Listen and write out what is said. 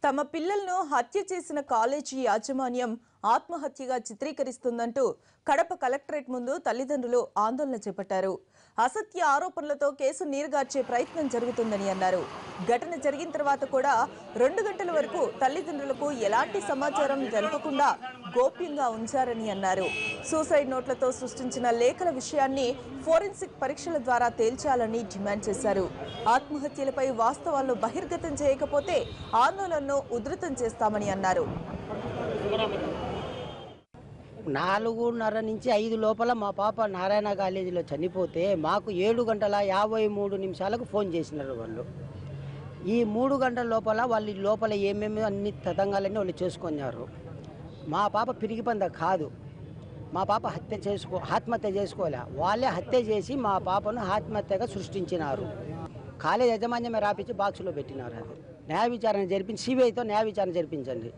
తమ పిల్లలను హత్య చేసిన కాలేజీ యాజమాన్యం ఆత్మహత్యగా చిత్రీకరిస్తుందంటూ కడప కలెక్టరేట్ ముందు తల్లిదండ్రులు ఆందోళన చేపట్టారు. అసత్య ఆరోపణలతో కేసు నీరుగార్చే ప్రయత్నం జరుగుతుందని అన్నారు. ఘటన జరిగిన తర్వాత కూడా 2 గంటల వరకు తల్లిదండ్రులకు ఎలాంటి సమాచారం తెలుపకుండా గోప్యంగా ఉంచారని అన్నారు. సూసైడ్ నోట్లతో సృష్టించిన లేఖల విషయాన్ని ఫోరెన్సిక్ పరీక్షల ద్వారా తేల్చాలని డిమాండ్ చేశారు. ఆత్మహత్యలపై వాస్తవాలను బహిర్గతం చేయకపోతే ఆందోళనను ఉధృతం చేస్తామని అన్నారు. 4:30 నుంచి 5 లోపల మా పాప నారాయణ కాలేజీలో చనిపోతే మాకు 7:53 ఫోన్ చేసినారు వాళ్ళు. ఈ 3 గంటల లోపల వాళ్ళు ఏమేమి అన్ని తతంగాలన్నీ వాళ్ళు చేసుకున్నారు. మా పాప పిరికి పంద కాదు, మా పాప ఆత్మహత్య చేసుకోలే, వాళ్ళే హత్య చేసి మా పాపను ఆత్మహత్యగా సృష్టించినారు. కాలేజ్ యాజమాన్యమే రాపించి బాక్సులో పెట్టినారు. అది న్యాయ విచారణ జరిపించి సిబిఐతో న్యాయ విచారణ జరిపించండి.